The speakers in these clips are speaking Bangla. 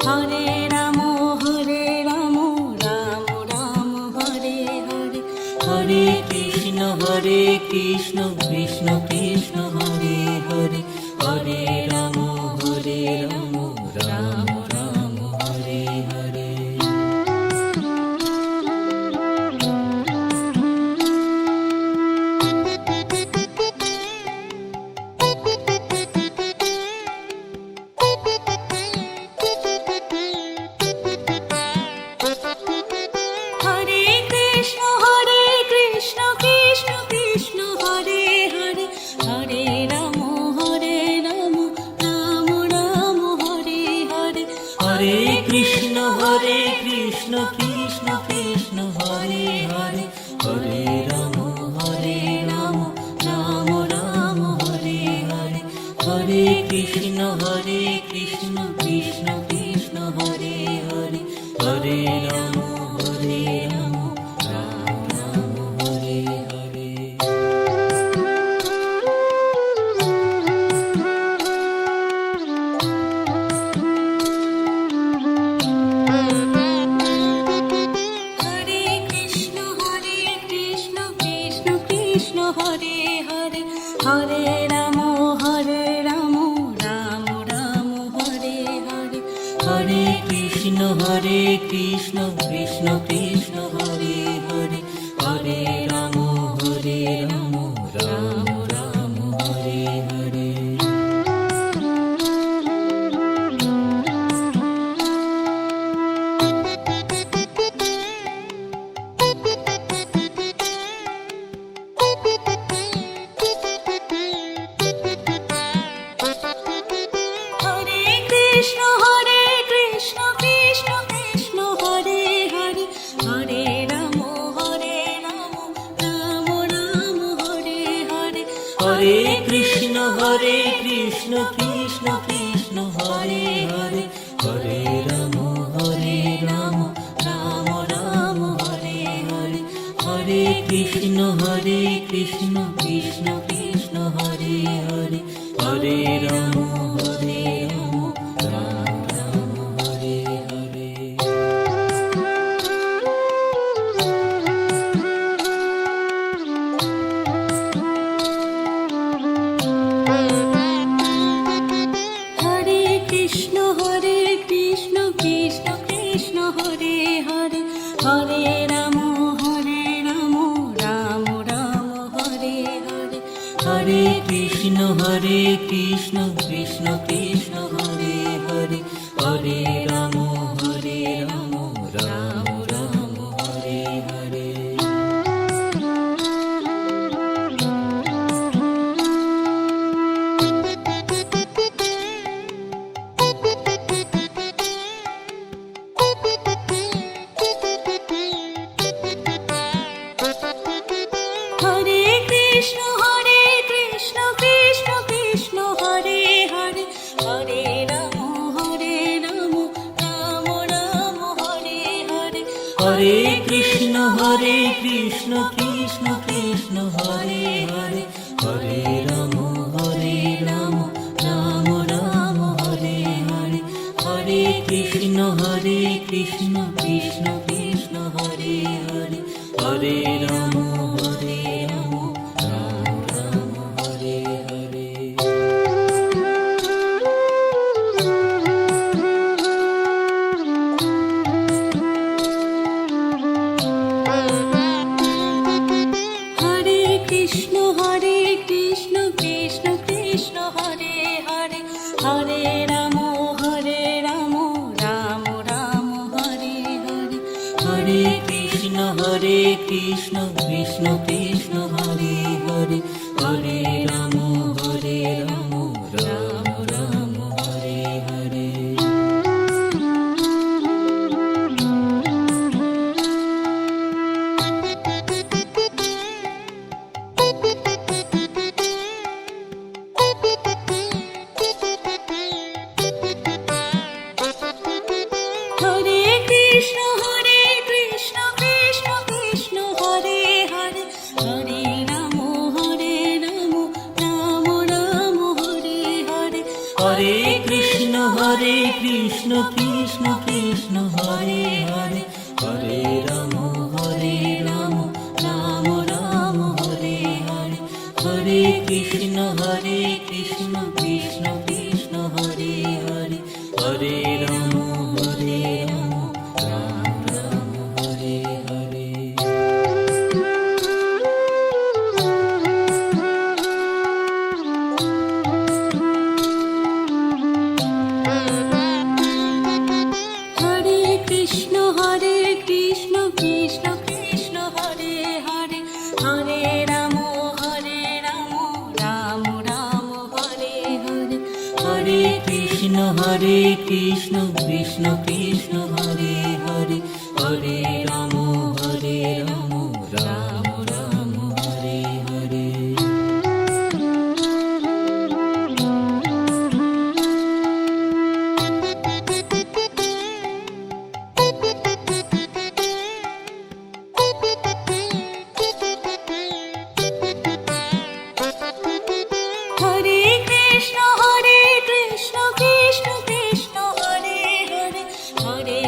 হরে রাম রাম রাম হরে হরে, হরে কৃষ্ণ কৃষ্ণ কৃষ্ণ হরে হরে, হরে রাম রাম রাম হরে হরে। হরে কৃষ্ণ কৃষ্ণ কৃষ্ণ হরে হরে, হরে রাম রাম রাম হরে হরে, হরে কৃষ্ণ কৃষ্ণ কৃষ্ণ হরে হরে, হরে রাম রাম রাম হরে হরে, হরে কৃষ্ণ কৃষ্ণ কৃষ্ণ হরে হরে, হরে রাম রাম রাম হরে হরে। হরে কৃষ্ণ কৃষ্ণ কৃষ্ণ হরে হরে, হরে রাম রাম রাম হরে হরে, হরে কৃষ্ণ কৃষ্ণ কৃষ্ণ হরে হরে, হরে রাম রাম রাম হরে হরে। হরে কৃষ্ণ কৃষ্ণ কৃষ্ণ হরে হরে, হরে রাম রাম রাম হরে হরে, হরে কৃষ্ণ কৃষ্ণ কৃষ্ণ হরে হরে, হরে রাম রাম রাম হরে হরে, হরে কৃষ্ণ কৃষ্ণ কৃষ্ণ হরে হরে, হরে রাম রাম রাম হরে হরে। হরে কৃষ্ণ কৃষ্ণ কৃষ্ণ হরে হরে, হরে রাম রাম রাম হরে হরে, হরে কৃষ্ণ কৃষ্ণ কৃষ্ণ হরে হরে, হরে রাম রাম রাম হরে হরে। হরে কৃষ্ণ কৃষ্ণ কৃষ্ণ হরে হরে, হরে রাম রাম রাম হরে হরে, হরে কৃষ্ণ কৃষ্ণ কৃষ্ণ হরে হরে, হরে রাম রাম রাম হরে হরে, হরে কৃষ্ণ কৃষ্ণ কৃষ্ণ হরে হরে, হরে রাম রাম রাম হরে হরে। হরে কৃষ্ণ কৃষ্ণ কৃষ্ণ হরে হরে, হরে রাম রাম রাম হরে হরে, হরে কৃষ্ণ কৃষ্ণ কৃষ্ণ হরে হরে, হরে রাম রাম রাম হরে হরে। হরে কৃষ্ণ কৃষ্ণ কৃষ্ণ হরে হরে, হরে রাম রাম কৃষ্ণ কৃষ্ণ কৃষ্ণ হরে হরে, হরে রাম রাম রাম হরে হরে, হরে কৃষ্ণ কৃষ্ণ কৃষ্ণ হরে হরে, হরে রাম রাম রাম হরে হরে। হরে কৃষ্ণ কৃষ্ণ কৃষ্ণ হরে হরে, হরে রাম রাম রাম হরে হরে, হরে কৃষ্ণ কৃষ্ণ কৃষ্ণ হরে হরে, হরে রাম রাম রাম হরে হরে। হরে কৃষ্ণ কৃষ্ণ কৃষ্ণ হরে হরে, হরে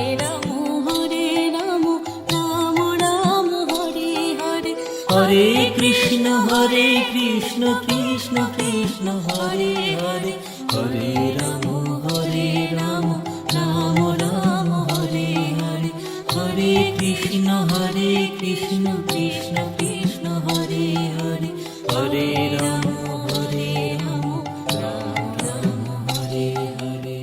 রাম রাম রাম হরে হরে, হরে কৃষ্ণ কৃষ্ণ কৃষ্ণ হরে হরে, হরে রাম রাম রাম হরে হরে, হরে কৃষ্ণ কৃষ্ণ কৃষ্ণ হরে হরে, হরে রাম রাম রাম হরে হরে।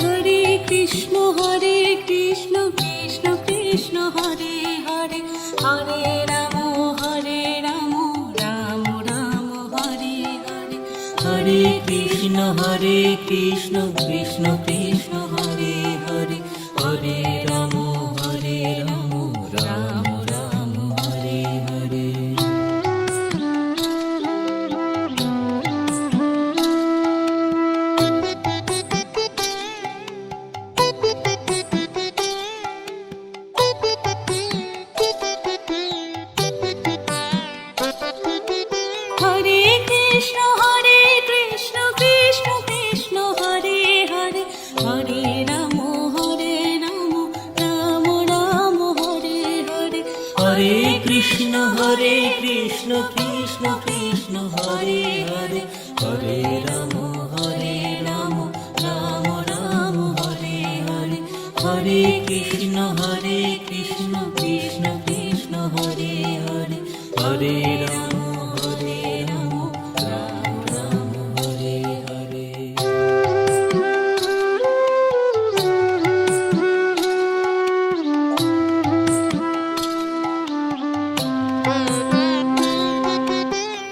হরে কৃষ্ণ কৃষ্ণ কৃষ্ণ হরে হরে, হরে রাম রাম রাম হরে হরে, হরে কৃষ্ণ কৃষ্ণ কৃষ্ণ হরে হরে, হরে রাম রাম রাম হরে হরে। হরে কৃষ্ণ কৃষ্ণ কৃষ্ণ হরে হরে, হরে রাম রাম রাম হরে হরে, হরে কৃষ্ণ কৃষ্ণ কৃষ্ণ হরে হরে, হরে রাম রাম রাম হরে হরে, হরে কৃষ্ণ কৃষ্ণ কৃষ্ণ হরে হরে, হরে রাম রাম রাম হরে হরে।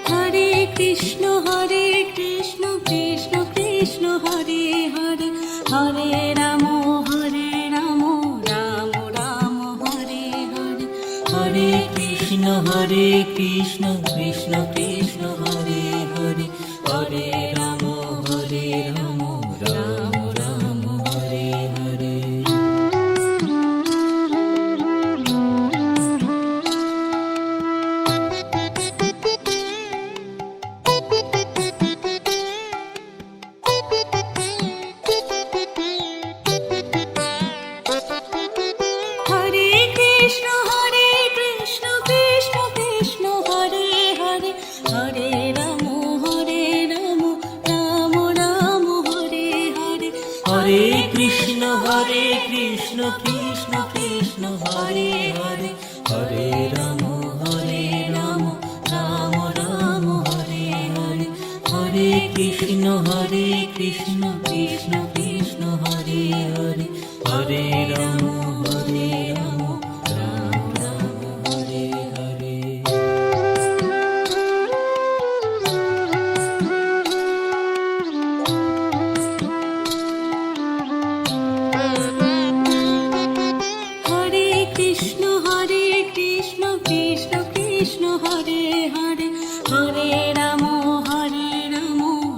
হরে কৃষ্ণ কৃষ্ণ কৃষ্ণ হরে হরে, হরে রাম রাম রাম হরে হরে, হরে কৃষ্ণ কৃষ্ণ কৃষ্ণ হরে হরে, হরে রাম রাম রাম হরে হরে। হরে কৃষ্ণ কৃষ্ণ কৃষ্ণ হরে হরে, হরে রাম রাম রাম হরে হরে, হরে কৃষ্ণ কৃষ্ণ কৃষ্ণ হরে হরে, হরে রাম রাম রাম হরে হরে, হরে কৃষ্ণ কৃষ্ণ কৃষ্ণ হরে হরে, হরে রাম রাম রাম হরে হরে। হরে কৃষ্ণ কৃষ্ণ কৃষ্ণ হরে হরে, হরে রাম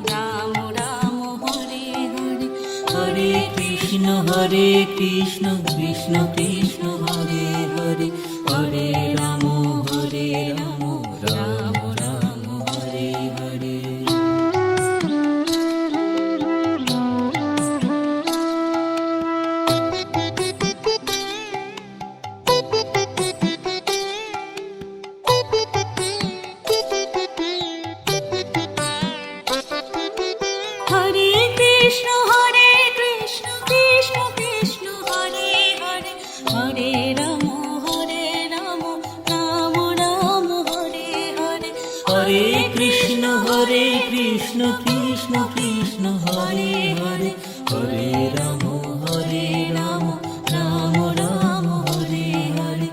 রাম রাম হরে হরে, হরে কৃষ্ণ হরে কৃষ্ণ কৃষ্ণ কৃষ্ণ হরে হরে হরে রাম রাম রাম হরে হরে হরে কৃষ্ণ কৃষ্ণ কৃষ্ণ হরে হরে হরে রাম রাম রাম হরে হরে হরে কৃষ্ণ কৃষ্ণ কৃষ্ণ হরে হরে হরে রাম রাম রাম হরে হরে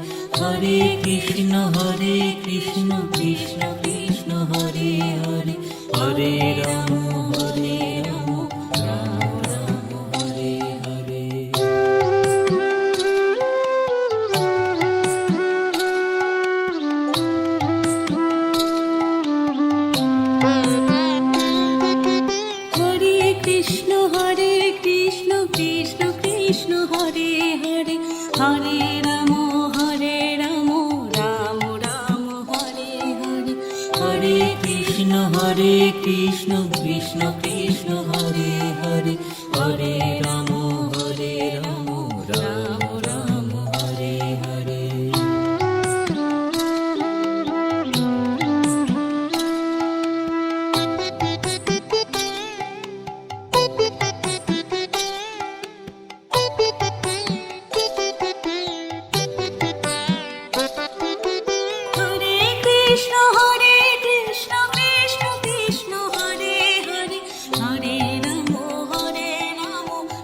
হরে কৃষ্ণ কৃষ্ণ কৃষ্ণ হরে হরে হরে রাম রাম রাম হরে হরে হরে কৃষ্ণ কৃষ্ণ কৃষ্ণ হরে হরে হরে রাম রাম রাম হরে হরে হরে কৃষ্ণ কৃষ্ণ কৃষ্ণ হরে হরে হরে রাম রাম রাম হরে হরে হরে কৃষ্ণ কৃষ্ণ কৃষ্ণ হরে হরে হরে রাম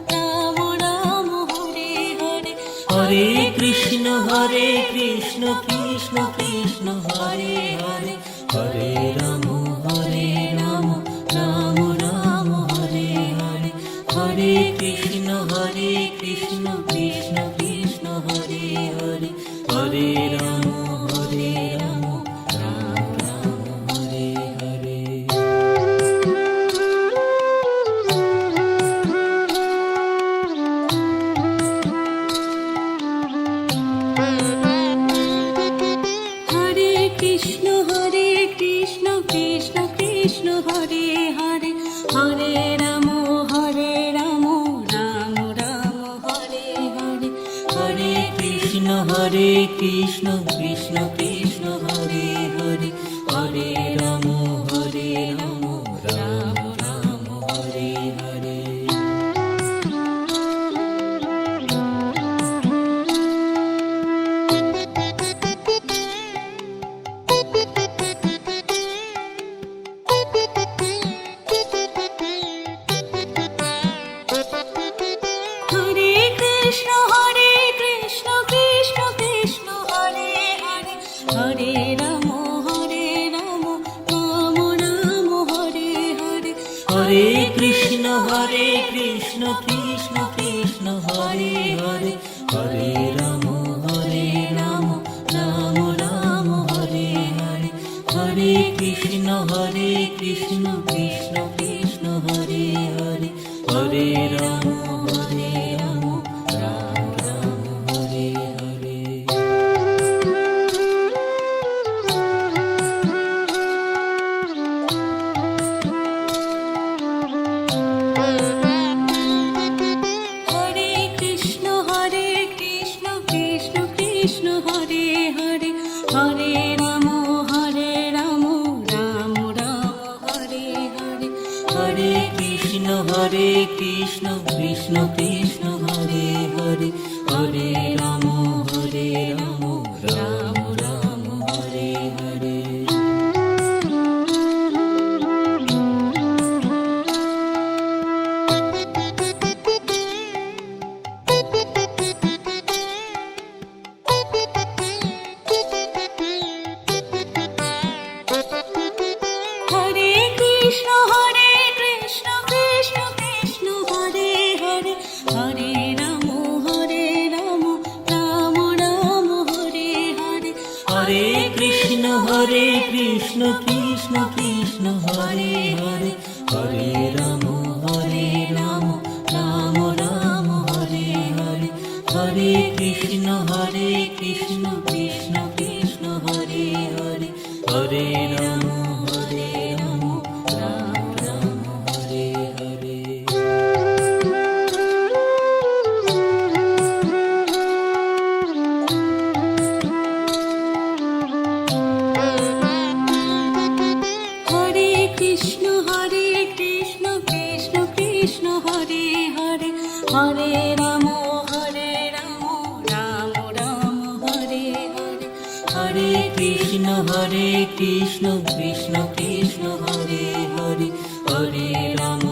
রাম রাম হরে হরে হরে কৃষ্ণ কৃষ্ণ কৃষ্ণ হরে হরে হরে রাম রাম রাম হরে হরে হরে কৃষ্ণ কৃষ্ণ কৃষ্ণ হরে হরে হরে রাম রাম রাম হরে হরে হরে কৃষ্ণ কৃষ্ণ কৃষ্ণ হরে হরে হরে রাম রাম রাম হরে হরে হরে কৃষ্ণ কৃষ্ণ কৃষ্ণ হরে হরে হরে রাম রাম রাম হরে হরে হরে কৃষ্ণ কৃষ্ণ কৃষ্ণ হরে হরে হরে রাম রাম রাম হরে হরে হরে কৃষ্ণ কৃষ্ণ কৃষ্ণ হরে হরে হরে রাম রাম রাম হরে হরে হরে কৃষ্ণ কৃষ্ণ কৃষ্ণ হরে হরে হরে রাম রাম রাম হরে হরে হরে কৃষ্ণ কৃষ্ণ কৃষ্ণ হরে হরে হরে রাম রাম রাম হরে হরে হরে কৃষ্ণ কৃষ্ণ কৃষ্ণ হরে হরে হরে রাম রাম রাম হরে হরে হরে কৃষ্ণ কৃষ্ণ কৃষ্ণ হরে হরে হরে রাম রাম রাম হরে হরে হরে কৃষ্ণ কৃষ্ণ কৃষ্ণ হরে হরে হরে রাম রাম রাম হরে কৃষ্ণ কৃষ্ণ কৃষ্ণ হরে হরে হরে রাম রাম রাম হরে হরে। হরে কৃষ্ণ কৃষ্ণ কৃষ্ণ হরে হরে হরে রাম রাম রাম হরে হরে। হরে কৃষ্ণ কৃষ্ণ কৃষ্ণ হরে হরে হরে রাম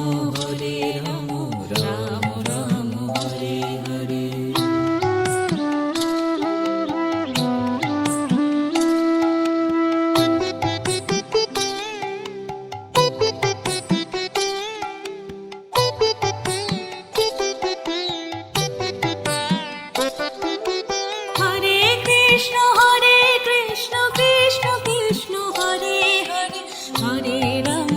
রাম রাম হরে হরে। হরে কৃষ্ণ কৃষ্ণ কৃষ্ণ হরে হরে হরে রাম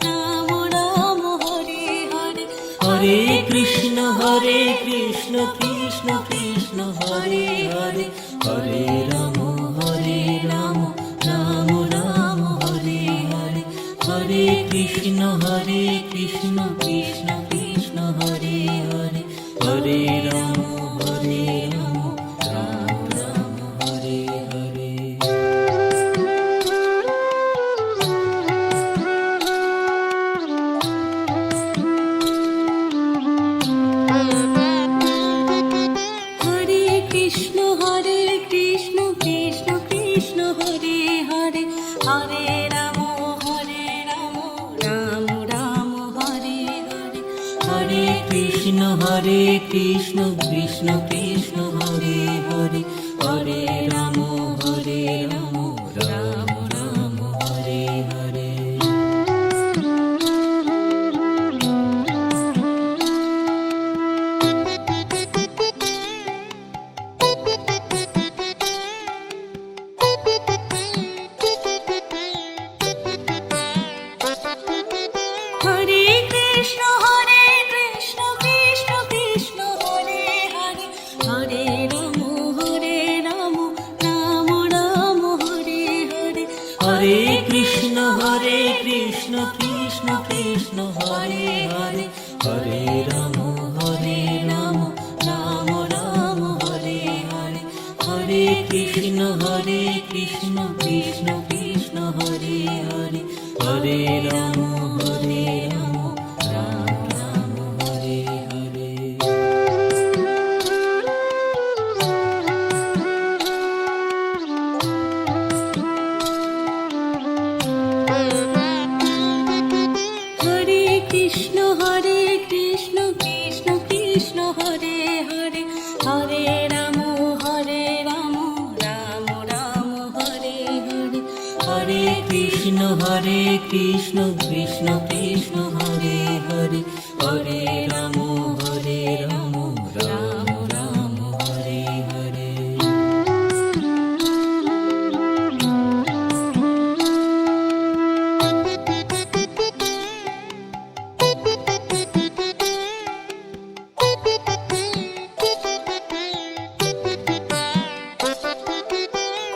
রাম রাম হরে হরে। হরে কৃষ্ণ কৃষ্ণ কৃষ্ণ হরে হরে হরে রাম রাম রাম হরে হরে। হরে কৃষ্ণ কৃষ্ণ কৃষ্ণ হরে হরে হরে রাম রাম রাম হরে হরে। হরে কৃষ্ণ কৃষ্ণ কৃষ্ণ হরে হরে হরে রাম রাম রাম হরে হরে। হরে কৃষ্ণ কৃষ্ণ কৃষ্ণ হরে হরে হরে রাম রাম রাম হরে হরে। হরে কৃষ্ণ কৃষ্ণ কৃষ্ণ হরে হরে হরে রাম রাম রাম হরে হরে। হরে কৃষ্ণ কৃষ্ণ কৃষ্ণ হরে হরে হরে রাম রাম রাম হরে হরে। হরে কৃষ্ণ কৃষ্ণ কৃষ্ণ হরে হরে হরে রাম রাম রাম হরে হরে। হরে কৃষ্ণ কৃষ্ণ কৃষ্ণ হরে হরে হরে রাম রাম রাম হরে হরে। হরে কৃষ্ণ কৃষ্ণ কৃষ্ণ হরে হরে হরে রাম রাম রাম হরে হরে।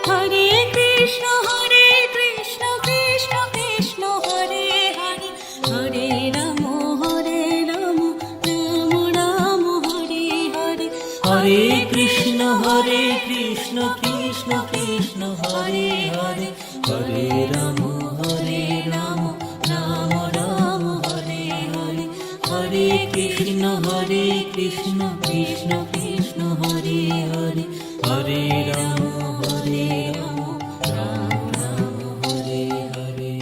হরে কৃষ্ণ কৃষ্ণ কৃষ্ণ হরে হরে হরে রাম রাম রাম হরে হরে। হরে কৃষ্ণ কৃষ্ণ কৃষ্ণ হরে হরে হরে রাম রাম রাম হরে হরে। হরে কৃষ্ণ কৃষ্ণ কৃষ্ণ হরে হরে হরে রাম রাম রাম হরে হরে।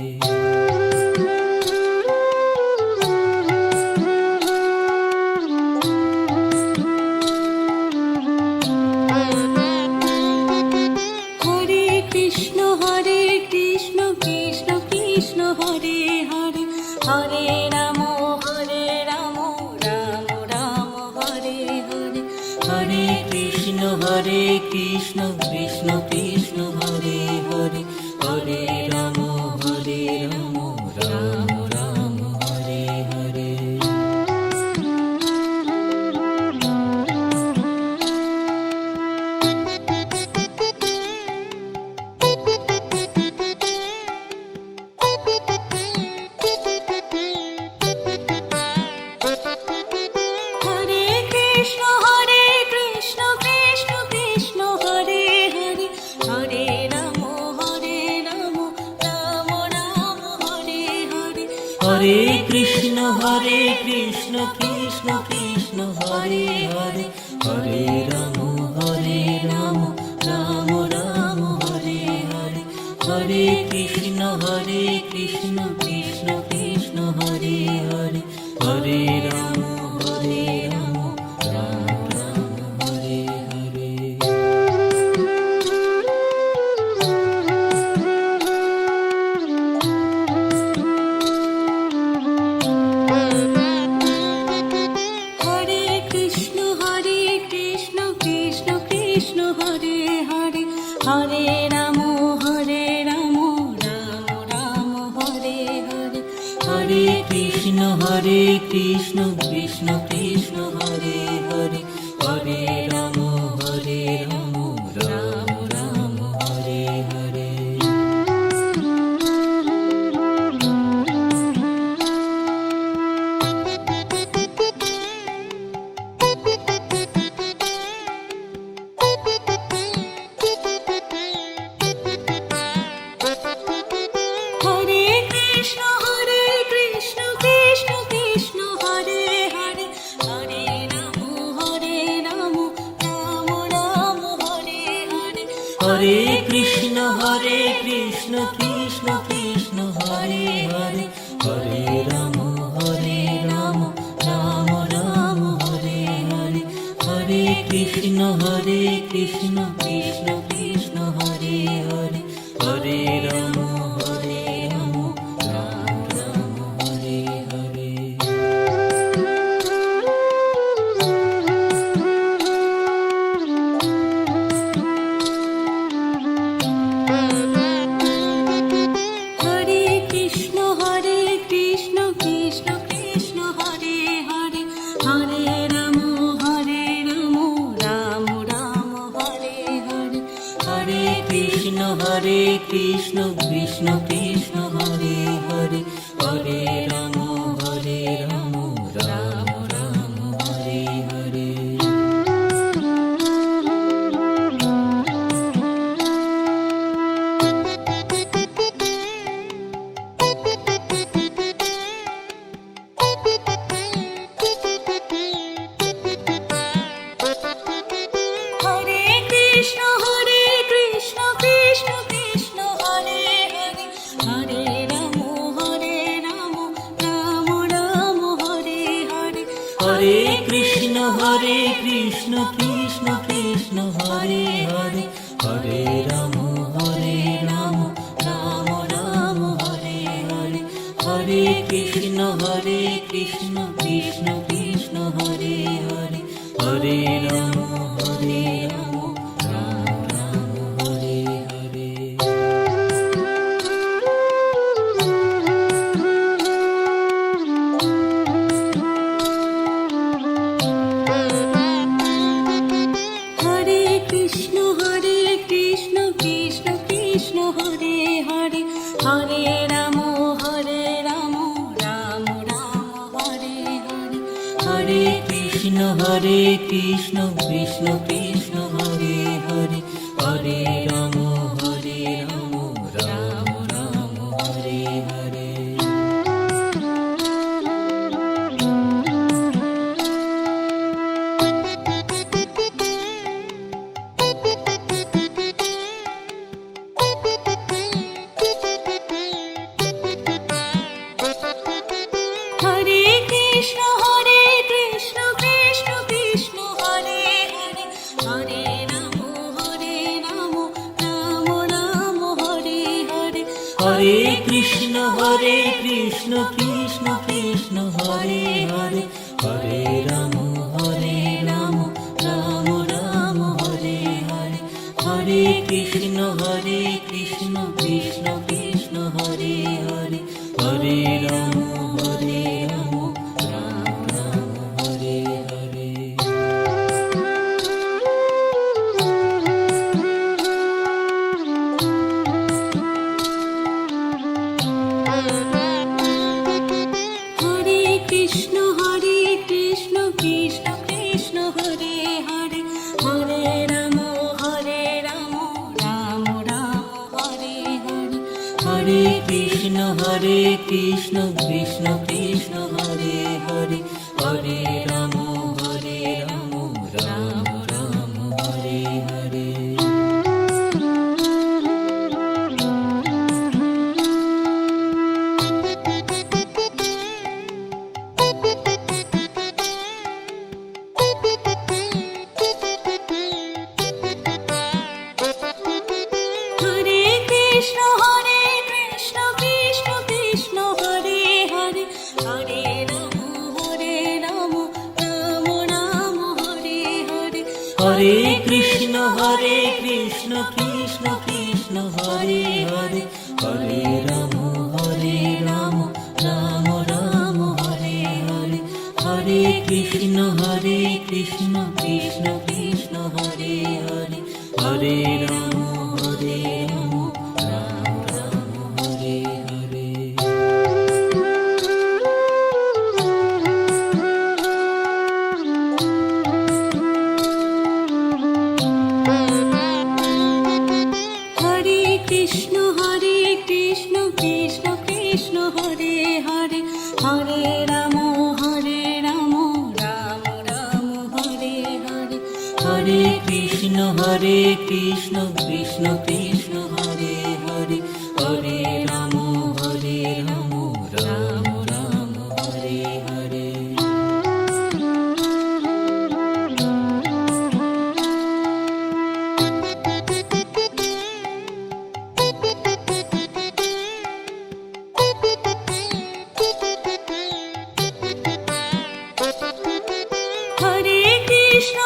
হরে কৃষ্ণ কৃষ্ণ কৃষ্ণ হরে হরে হরে রাম রাম রাম হরে হরে। হরে কৃষ্ণ কৃষ্ণ কৃষ্ণ হরে হরে হরে রাম রাম রাম হরে হরে। কৃষ্ণ কৃষ্ণ কৃষ্ণ হরে হরে হরে রাম রাম রাম হরে হরে হরে কৃষ্ণ কৃষ্ণ কৃষ্ণ হরে হরে হরে রাম রাম রাম হরে হরে। হরে কৃষ্ণ কৃষ্ণ কৃষ্ণ হরে হরে হরে রাম রাম রাম হরে হরে হরে কৃষ্ণ কৃষ্ণ কৃষ্ণ হরে হরে হরে রাম রাম রাম হরে হরে। হরে কৃষ্ণ কৃষ্ণ কৃষ্ণ হরে হরে হরে রাম রাম রাম হরে হরে হরে কৃষ্ণ কৃষ্ণ কৃষ্ণ হরে হরে হরে রাম রাম রাম হরে হরে হরে কৃষ্ণ কৃষ্ণ কৃষ্ণ হরে হরে হরে রাম রাম রাম হরে হরে। হরে কৃষ্ণ কৃষ্ণ কৃষ্ণ হরে হরে হরে রাম রাম রাম হরে হরে হরে কৃষ্ণ কৃষ্ণ কৃষ্ণ হরে হরে হরে রাম রাম রাম হরে হরে। হরে কৃষ্ণ কৃষ্ণ কৃষ্ণ হরে হরে হরে রাম রাম রাম হরে হরে হরে কৃষ্ণ কৃষ্ণ কৃষ্ণ হরে হরে হরে রাম রাম রাম হরে হরে হরে কৃষ্ণ কৃষ্ণ কৃষ্ণ হরে হরে হরে রাম রাম রাম হরে হরে। হরে কৃষ্ণ কৃষ্ণ কৃষ্ণ হরে হরে হরে রাম রাম রাম হরে হরে হরে কৃষ্ণ কৃষ্ণ কৃষ্ণ হরে হরে হরে রাম রাম রাম হরে হরে। হরে কৃষ্ণ কৃষ্ণ কৃষ্ণ হরে হরে হরে রাম রাম রাম হরে হরে হরে কৃষ্ণ কৃষ্ণ কৃষ্ণ হরে হরে হরে রাম রাম রাম হরে হরে হরে কৃষ্ণ কৃষ্ণ কৃষ্ণ হরে হরে হরে রাম রাম রাম হরে হরে। হরে কৃষ্ণ কৃষ্ণ কৃষ্ণ হরে হরে হরে রাম রাম রাম হরে হরে হরে কৃষ্ণ হরে কৃষ্ণ কৃষ্ণ কৃষ্ণ হরে হরে হরে রাম রাম রাম হরে হরে। হরে কৃষ্ণ কৃষ্ণ কৃষ্ণ হরে হরে হরে রাম রাম রাম হরে হরে। হরে কৃষ্ণ কৃষ্ণ কৃষ্ণ হরে হরে হরে রাম রাম রাম হরে হরে। হরে কৃষ্ণ কৃষ্ণ কৃষ্ণ হরে হরে হরে রাম রাম রাম হরে হরে। হরে কৃষ্ণ কৃষ্ণ কৃষ্ণ হরে হরে হরে রাম রাম রাম হরে হরে। হরে কৃষ্ণ কৃষ্ণ কৃষ্ণ হরে হরে হরে রাম রাম রাম হরে হরে। হরে কৃষ্ণ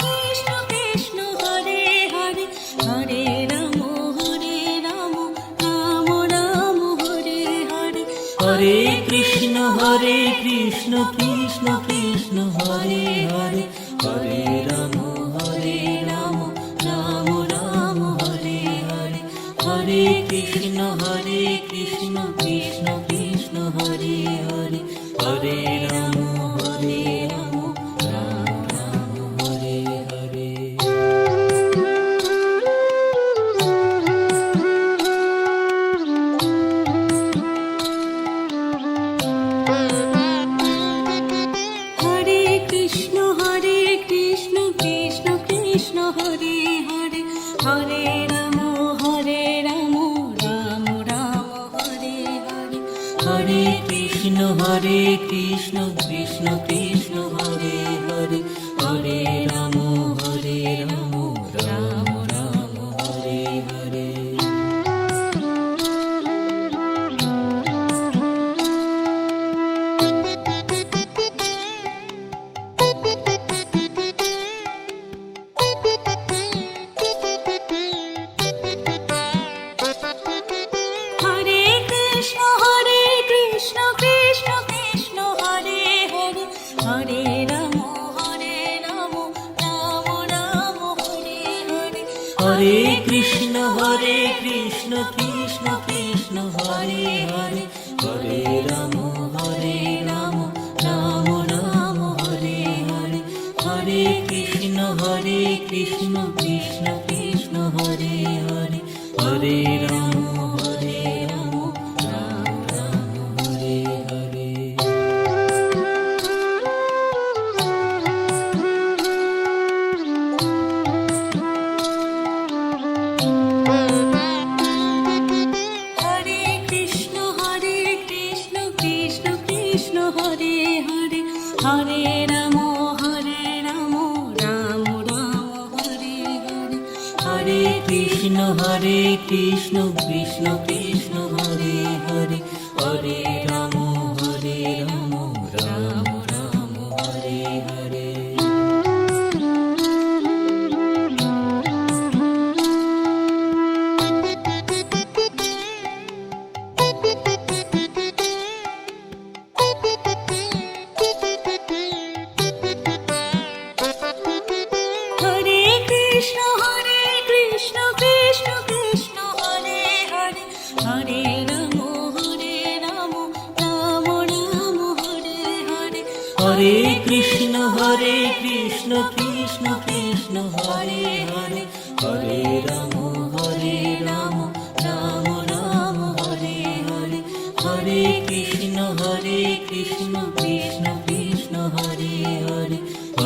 কৃষ্ণ কৃষ্ণ হরে হরে হরে রাম রাম রাম হরে হরে। হরে কৃষ্ণ কৃষ্ণ কৃষ্ণ হরে হরে হরে রাম রাম রাম হরে হরে। হরে কৃষ্ণ কৃষ্ণ কৃষ্ণ হরে হরে হরে রাম রাম রাম হরে হরে। হরে কৃষ্ণ কৃষ্ণ কৃষ্ণ হরে হরে হরে রাম রাম রাম হরে হরে। হরে কৃষ্ণ কৃষ্ণ কৃষ্ণ হরে হরে হরে রাম রাম রাম হরে হরে। হরে কৃষ্ণ কৃষ্ণ কৃষ্ণ হরে হরে হরে রাম রাম রাম হরে হরে। হরে কৃষ্ণ কৃষ্ণ কৃষ্ণ হরে হরে হরে রাম রাম রাম হরে হরে। হরে কৃষ্ণ কৃষ্ণ কৃষ্ণ হরে হরে হরে রাম রাম রাম হরে হরে। হরে কৃষ্ণ কৃষ্ণ কৃষ্ণ হরে হরে হরে রাম রাম রাম হরে হরে। হরে কৃষ্ণ কৃষ্ণ কৃষ্ণ হরে হরে হরে রাম রাম রাম হরে হরে। হরে কৃষ্ণ কৃষ্ণ কৃষ্ণ হরে হরে হরে রাম রাম রাম হরে হরে। হরে কৃষ্ণ কৃষ্ণ কৃষ্ণ হরে হরে হরে রাম রাম রাম হরে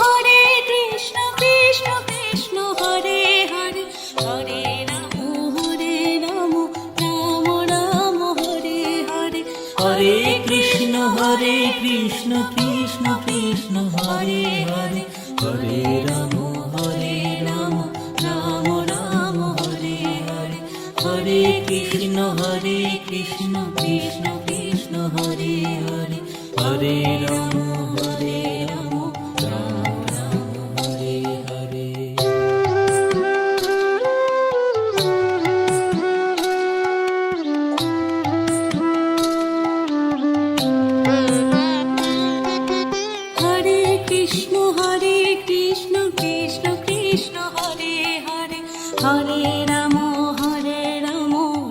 হরে কৃষ্ণ কৃষ্ণ কৃষ্ণ হরে হরে হরে রাম রাম রাম হরে হরে হরে কৃষ্ণ কৃষ্ণ কৃষ্ণ হরে হরে হরে রাম রাম রাম হরে হরে হরে কৃষ্ণ কৃষ্ণ কৃষ্ণ হরে হরে হরে রাম রাম রাম হরে হরে। হরে কৃষ্ণ কৃষ্ণ কৃষ্ণ হরে হরে হরে রাম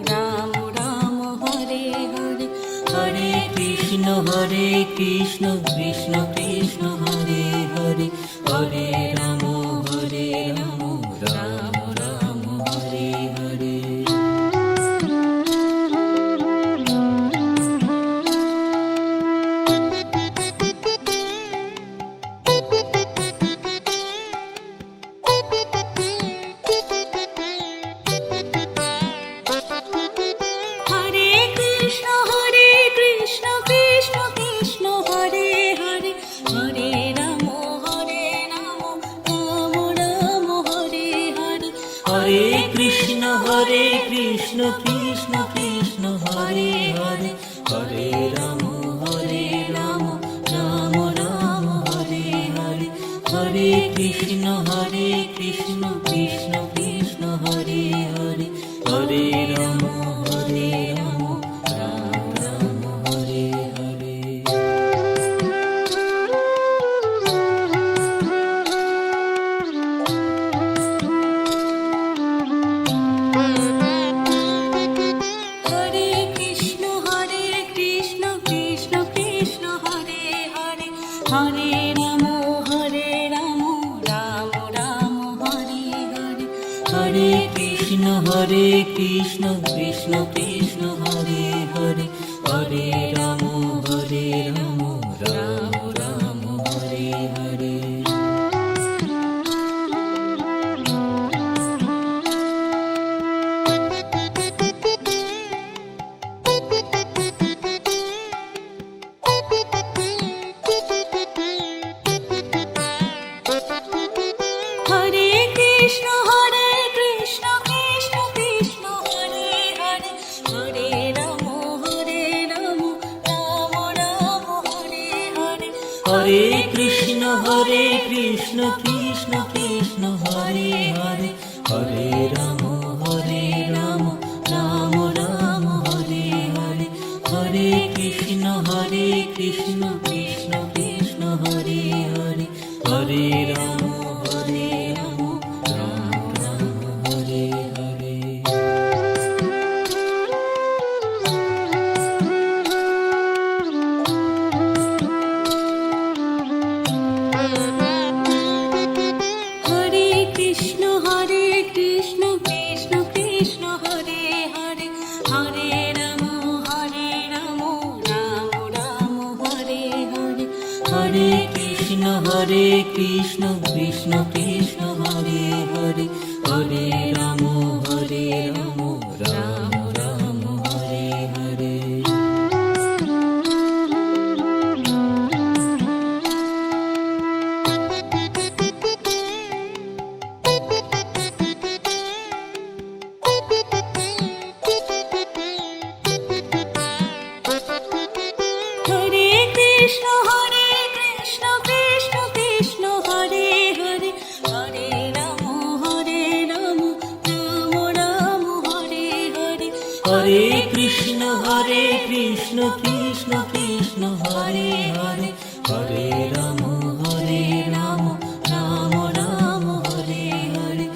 রাম রাম হরে হরে হরে কৃষ্ণ কৃষ্ণ কৃষ্ণ হরে হরে হরে রাম রাম রাম হরে হরে। হরে কৃষ্ণ কৃষ্ণ কৃষ্ণ হরে হরে হরে রাম রাম রাম হরে হরে হরে কৃষ্ণ কৃষ্ণ কৃষ্ণ হরে হরে হরে রাম রাম রাম হরে হরে হরে কৃষ্ণ কৃষ্ণ কৃষ্ণ হরে হরে হরে রাম রাম রাম হরে হরে। হরে কৃষ্ণ কৃষ্ণ কৃষ্ণ হরে হরে হরে রাম রাম রাম হরে হরে হরে কৃষ্ণ কৃষ্ণ কৃষ্ণ হরে হরে হরে রাম রাম রাম হরে হরে। হরে কৃষ্ণ কৃষ্ণ কৃষ্ণ হরে হরে হরে রাম রাম রাম হরে হরে হরে কৃষ্ণ কৃষ্ণ কৃষ্ণ হরে হরে হরে রাম রাম রাম হরে হরে হরে কৃষ্ণ কৃষ্ণ কৃষ্ণ হরে হরে হরে রাম রাম রাম হরে হরে। হরে কৃষ্ণ কৃষ্ণ কৃষ্ণ হরে হরে হরে রাম রাম রাম হরে হরে হরে কৃষ্ণ কৃষ্ণ কৃষ্ণ হরে হরে হরে রাম রাম রাম হরে হরে। হরে কৃষ্ণ কৃষ্ণ কৃষ্ণ হরে হরে হরে রাম রাম রাম হরে হরে হরে কৃষ্ণ কৃষ্ণ কৃষ্ণ হরে হরে হরে রাম রাম রাম হরে হরে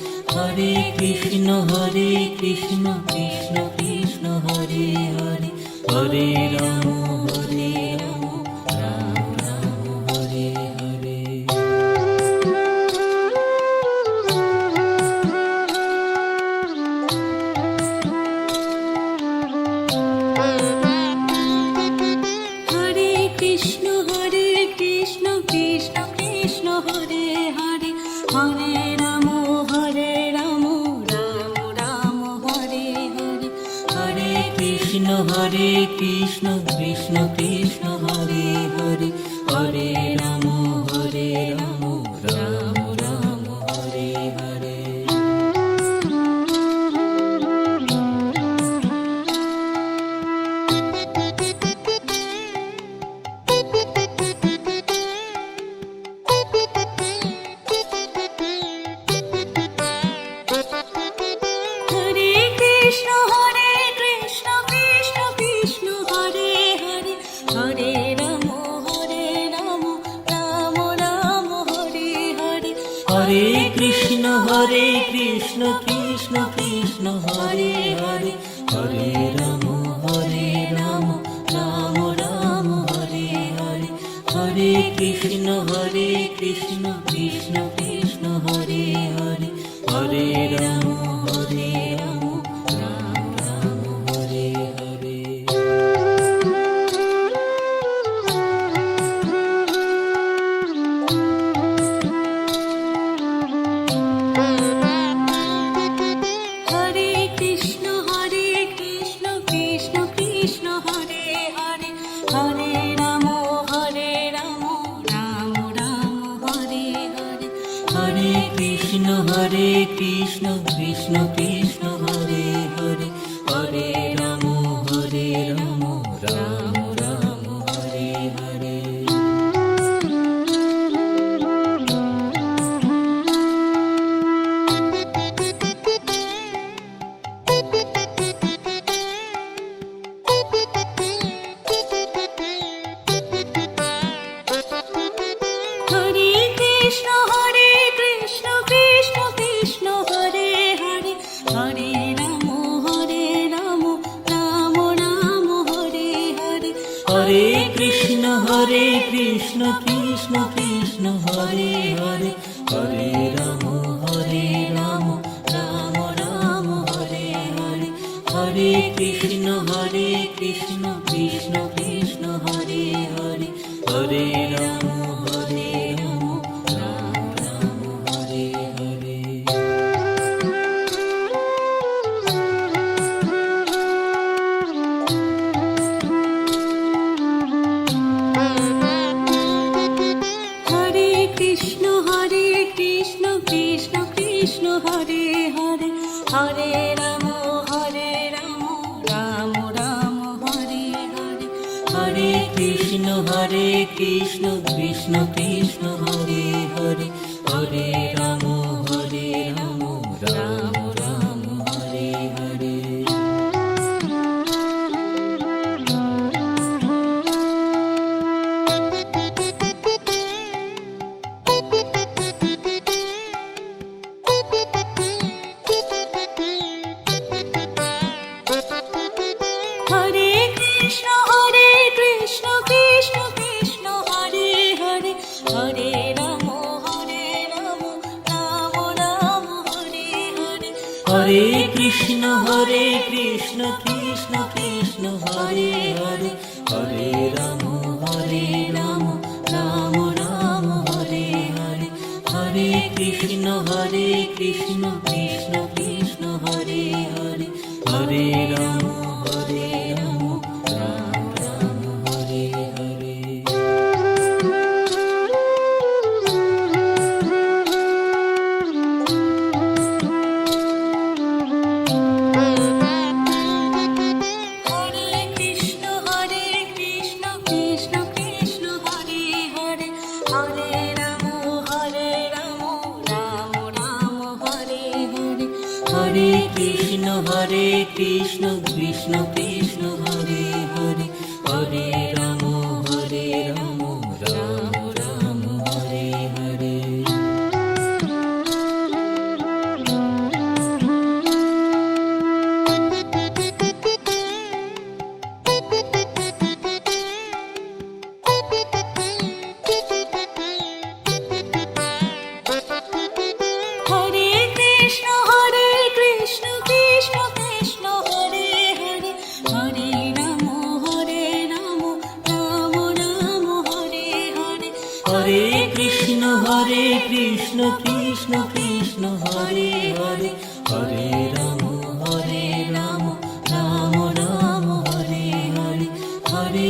হরে কৃষ্ণ কৃষ্ণ কৃষ্ণ হরে হরে হরে রাম রাম রাম হরে হরে। হরে কৃষ্ণ কৃষ্ণ কৃষ্ণ হরে হরে হরে রাম রাম রাম হরে হরে হরে কৃষ্ণ কৃষ্ণ কৃষ্ণ হরে হরে হরে রাম রাম রাম হরে হরে। হরে কৃষ্ণ কৃষ্ণ কৃষ্ণ হরে হরে হরে রাম রাম রাম হরে হরে হরে কৃষ্ণ কৃষ্ণ কৃষ্ণ হরে হরে হরে রাম রাম রাম হরে হরে হরে কৃষ্ণ কৃষ্ণ কৃষ্ণ হরে হরে হরে রাম রাম রাম হরে হরে। হরে কৃষ্ণ কৃষ্ণ কৃষ্ণ হরে হরে হরে রাম রাম রাম হরে হরে। হরে কৃষ্ণ কৃষ্ণ কৃষ্ণ হরে হরে হরে রাম রাম রাম হরে হরে। হরে কৃষ্ণ কৃষ্ণ কৃষ্ণ হরে হরে হরে রাম রাম রাম হরে হরে। হরে কৃষ্ণ কৃষ্ণ কৃষ্ণ হরে হরে হরে রাম রাম হরে হরে। হরে কৃষ্ণ কৃষ্ণ কৃষ্ণ হরে হরে হরে রাম রাম রাম হরে হরে। হরে কৃষ্ণ কৃষ্ণ কৃষ্ণ হরে হরে হরে রাম রাম হরে হরে। হরে কৃষ্ণ কৃষ্ণ কৃষ্ণ হরে হরে হরে রাম রাম রাম হরে হরে। হরে কৃষ্ণ কৃষ্ণ কৃষ্ণ হরে হরে হরে রাম রাম রাম হরে হরে। হরে কৃষ্ণ কৃষ্ণ কৃষ্ণ হরে হরে হরে রাম রাম রাম হরে হরে। হরে কৃষ্ণ কৃষ্ণ কৃষ্ণ হরে হরে হরে রাম রাম রাম হরে হরে। হরে কৃষ্ণ কৃষ্ণ কৃষ্ণ হরে হরে হরে রাম রাম হরে হরে। হরে কৃষ্ণ কৃষ্ণ কৃষ্ণ হরে হরে হরে রাম রাম রাম হরে হরে। হরে কৃষ্ণ কৃষ্ণ কৃষ্ণ হরে হরে হরে রাম রাম রাম হরে হরে। হরে কৃষ্ণ কৃষ্ণ কৃষ্ণ হরে হরে হরে রাম রাম রাম হরে হরে। হরে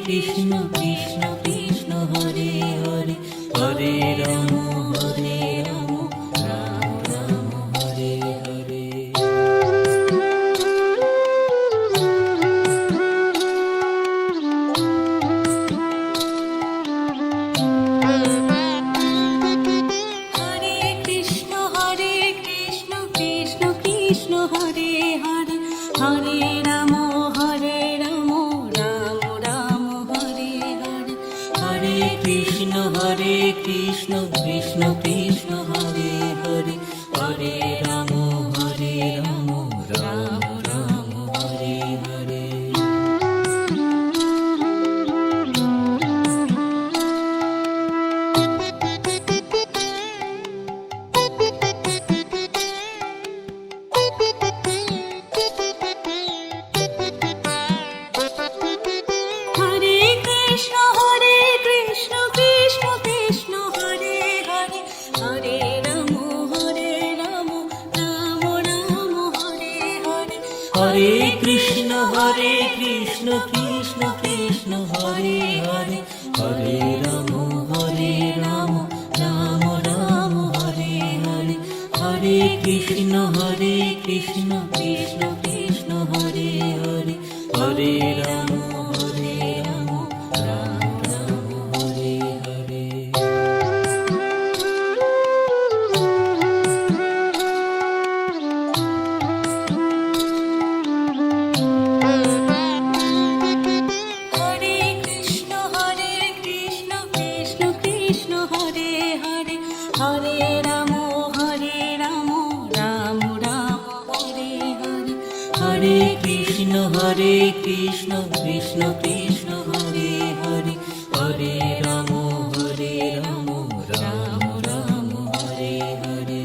কৃষ্ণ কৃষ্ণ কৃষ্ণ হরে হরে হরে রাম রাম রাম হরে হরে। হরে কৃষ্ণ কৃষ্ণ কৃষ্ণ হরে হরে হরে রাম রাম রাম হরে হরে। হরে কৃষ্ণ কৃষ্ণ কৃষ্ণ হরে হরে হরে রাম রাম রাম হরে হরে। হরে কৃষ্ণ কৃষ্ণ কৃষ্ণ হরে হরে হরে রাম রাম রাম হরে হরে। হরে কৃষ্ণ কৃষ্ণ কৃষ্ণ হরে হরে হরে রাম রাম রাম হরে হরে। হরে কৃষ্ণ কৃষ্ণ কৃষ্ণ হরে হরে হরে রাম রাম রাম হরে হরে। হরে কৃষ্ণ কৃষ্ণ কৃষ্ণ কৃষ্ণ হরে হরে হরে রাম রাম রাম হরে হরে।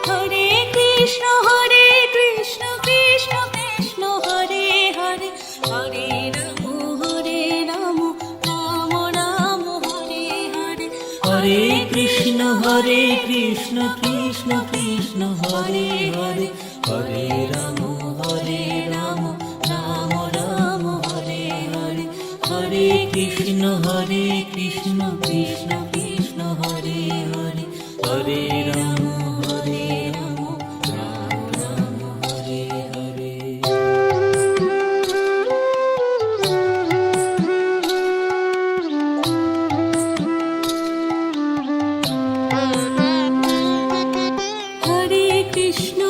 হরে কৃষ্ণ কৃষ্ণ কৃষ্ণ হরে হরে হরে রাম রাম রাম হরে হরে। হরে কৃষ্ণ কৃষ্ণ কৃষ্ণ হরে হরে হরে রাম রাম রাম হরে হরে। হরে কৃষ্ণ কৃষ্ণ কৃষ্ণ হরে হরে হরে রাম রাম রাম হরে হরে। হরে কৃষ্ণ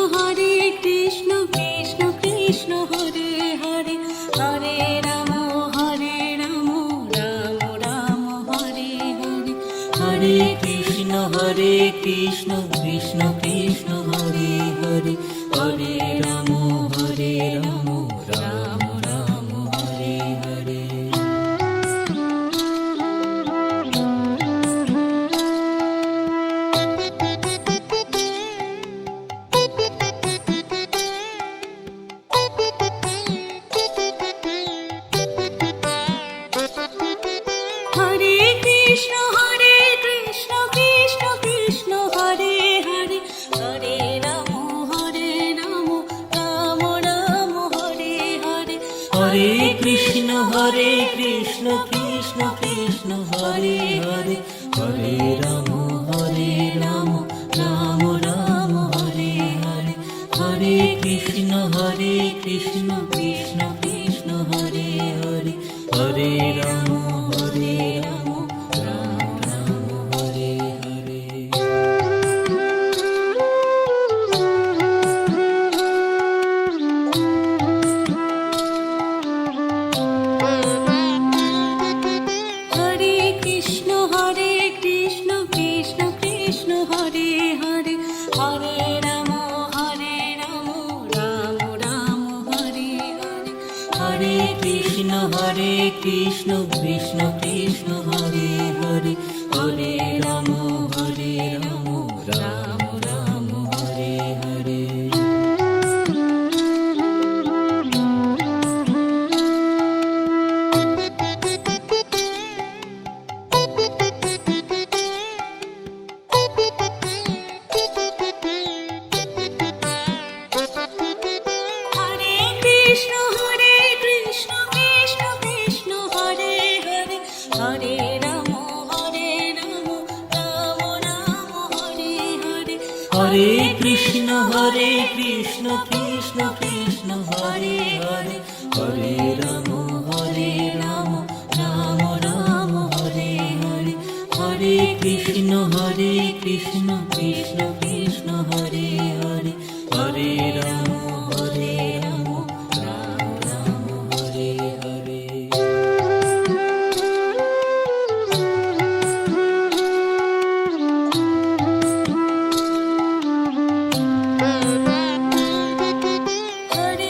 কৃষ্ণ কৃষ্ণ হরে হরে হরে রাম রাম রাম হরে হরে। হরে কৃষ্ণ কৃষ্ণ কৃষ্ণ হরে হরে হরে রাম রাম রাম হরে হরে। হরে কৃষ্ণ কৃষ্ণ কৃষ্ণ হরে হরে হরে রাম রাম রাম হরে হরে। হরে কৃষ্ণ কৃষ্ণ কৃষ্ণ হরে হরে হরে রাম রাম রাম হরে হরে। হরে কৃষ্ণ কৃষ্ণ কৃষ্ণ হরে হরে হরে রাম রাম রাম হরে হরে। হরে কৃষ্ণ কৃষ্ণ কৃষ্ণ হরে হরে হরে রাম রাম রাম হরে হরে। হরে কৃষ্ণ কৃষ্ণ কৃষ্ণ হরে হরে হরে রাম রাম রাম হরে হরে। হরে কৃষ্ণ কৃষ্ণ কৃষ্ণ হরে হরে হরে রাম রাম রাম হরে হরে। হরে কৃষ্ণ কৃষ্ণ কৃষ্ণ হরে হরে হরে রাম রাম রাম হরে হরে। হরে কৃষ্ণ কৃষ্ণ কৃষ্ণ হরে হরে হরে রাম রাম রাম হরে হরে। হরে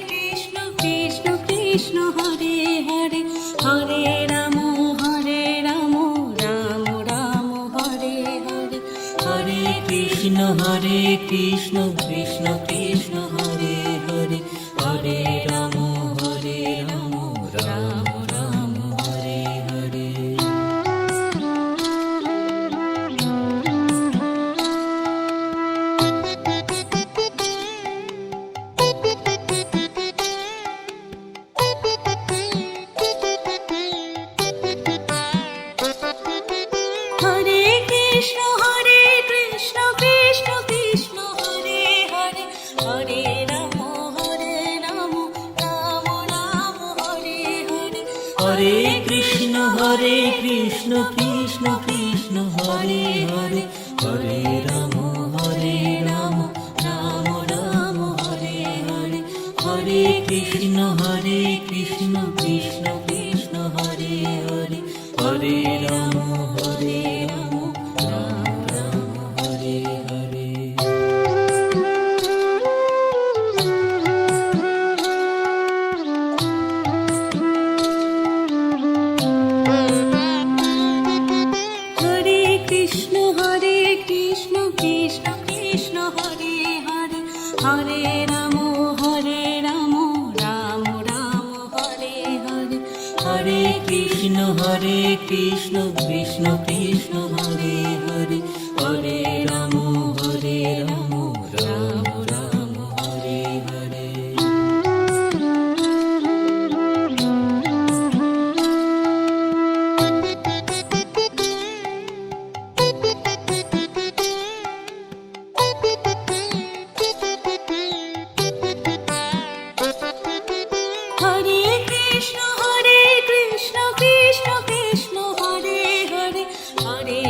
কৃষ্ণ কৃষ্ণ কৃষ্ণ হরে হরে হরে রাম রাম রাম হরে হরে। হরে কৃষ্ণ কৃষ্ণ কৃষ্ণ হরে হরে হরে রাম রাম রাম হরে হরে। কৃষ্ণ কৃষ্ণ কৃষ্ণ হরে হরে হরে রাম রাম রাম হরে হরে হরে কৃষ্ণ কৃষ্ণ কৃষ্ণ হরে হরে হরে রাম রাম রাম হরে হরে হরে কৃষ্ণ কৃষ্ণ কৃষ্ণ হরে হরে হরে রাম রাম রাম হরে হরে। হরে কৃষ্ণ কৃষ্ণ কৃষ্ণ হরে হরে হরে রাম রাম রাম হরে হরে হরে কৃষ্ণ কৃষ্ণ কৃষ্ণ হরে হরে হরে রাম রাম রাম হরে হরে। হরে কৃষ্ণ কৃষ্ণ কৃষ্ণ হরে হরে হরে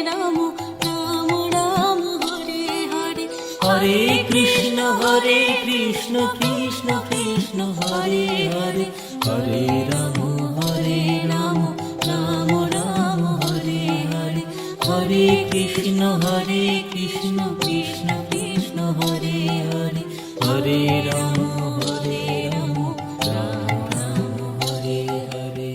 রাম রাম রাম হরে হরে হরে কৃষ্ণ কৃষ্ণ কৃষ্ণ হরে হরে হরে রাম রাম রাম হরে হরে হরে কৃষ্ণ কৃষ্ণ কৃষ্ণ হরে হরে হরে রাম রাম রাম হরে হরে।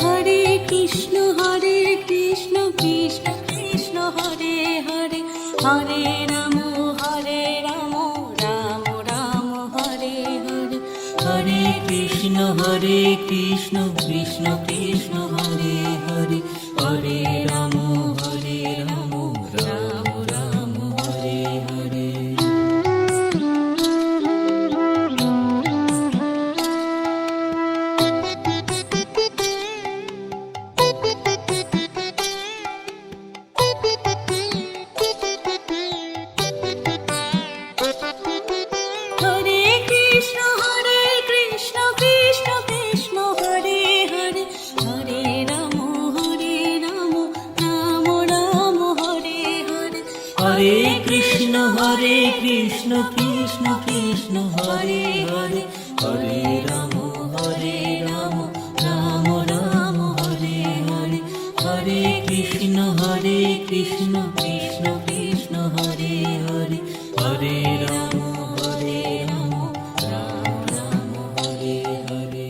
হরে কৃষ্ণ কৃষ্ণ কৃষ্ণ হরে হরে হরে রাম রাম রাম হরে হরে হরে কৃষ্ণ কৃষ্ণ কৃষ্ণ হরে হরে হরে রাম রাম রাম হরে হরে। হরে কৃষ্ণ কৃষ্ণ কৃষ্ণ হরে হরে হরে রাম রাম রাম হরে হরে হরে কৃষ্ণ কৃষ্ণ কৃষ্ণ হরে হরে হরে রাম রাম রাম হরে হরে হরে কৃষ্ণ কৃষ্ণ কৃষ্ণ হরে হরে হরে রাম রাম রাম হরে হরে।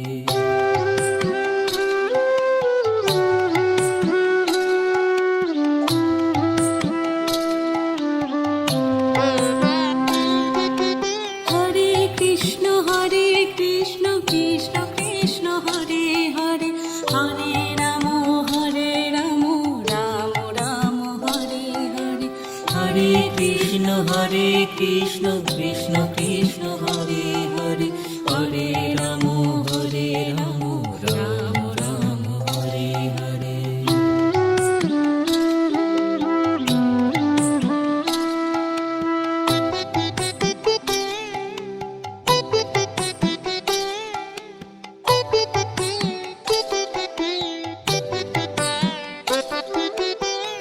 হরে কৃষ্ণ কৃষ্ণ কৃষ্ণ হরে হরে হরে রাম রাম রাম হরে হরে হরে কৃষ্ণ কৃষ্ণ কৃষ্ণ হরে হরে হরে রাম রাম রাম হরে হরে।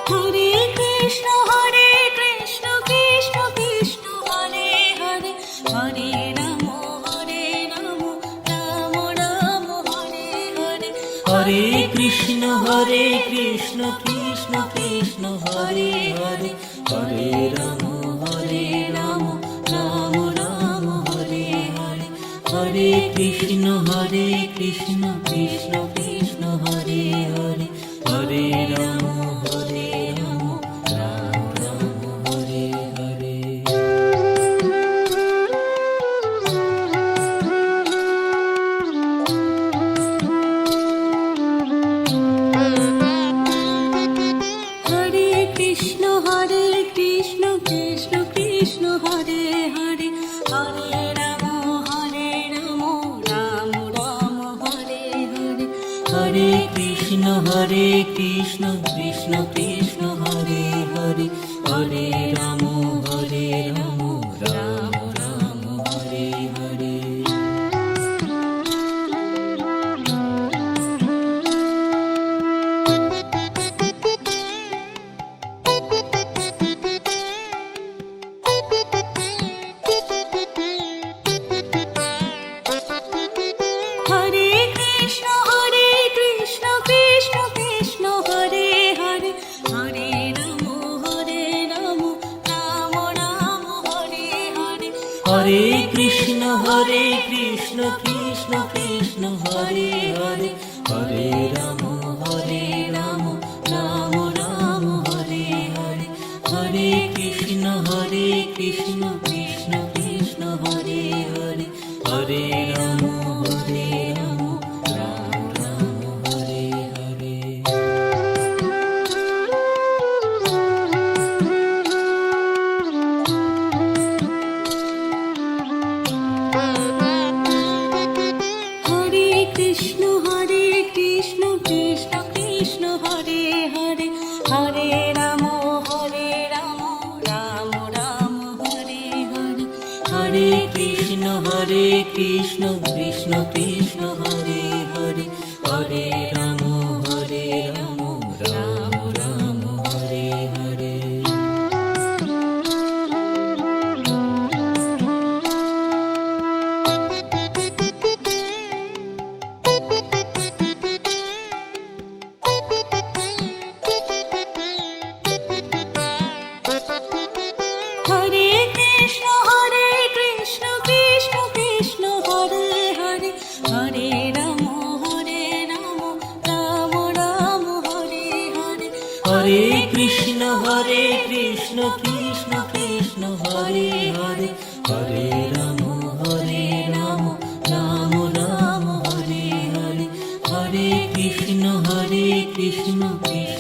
হরে কৃষ্ণ কৃষ্ণ কৃষ্ণ হরে হরে হরে রাম রাম রাম হরে হরে হরে কৃষ্ণ কৃষ্ণ কৃষ্ণ হরে হরে হরে রাম রাম রাম হরে হরে হরে কৃষ্ণ কৃষ্ণ কৃষ্ণ হরে হরে হরে রাম রাম রাম হরে হরে। হরে কৃষ্ণ কৃষ্ণ কৃষ্ণ হরে হরে হরে রাম রাম রাম হরে হরে হরে কৃষ্ণ কৃষ্ণ কৃষ্ণ হরে হরে হরে রাম রাম রাম হরে হরে হরে কৃষ্ণ কৃষ্ণ কৃষ্ণ হরে হরে হরে রাম রাম রাম হরে হরে হরে কৃষ্ণ কৃষ্ণ কৃষ্ণ হরে হরে হরে রাম রাম রাম হরে হরে হরে কৃষ্ণ কৃষ্ণ কৃষ্ণ হরে হরে হরে রাম রাম রাম হরে হরে হরে কৃষ্ণ কৃষ্ণ কৃষ্ণ হরে হরে হরে রাম রাম রাম হরে হরে হরে কৃষ্ণ কৃষ্ণ কৃষ্ণ হরে হরে হরে রাম রাম রাম হরে হরে হরে কৃষ্ণ কৃষ্ণ কৃষ্ণ হরে হরে হরে রাম রাম রাম হরে হরে হরে কৃষ্ণ কৃষ্ণ কৃষ্ণ হরে হরে হরে রাম রাম রাম হরে হরে হরে কৃষ্ণ কৃষ্ণ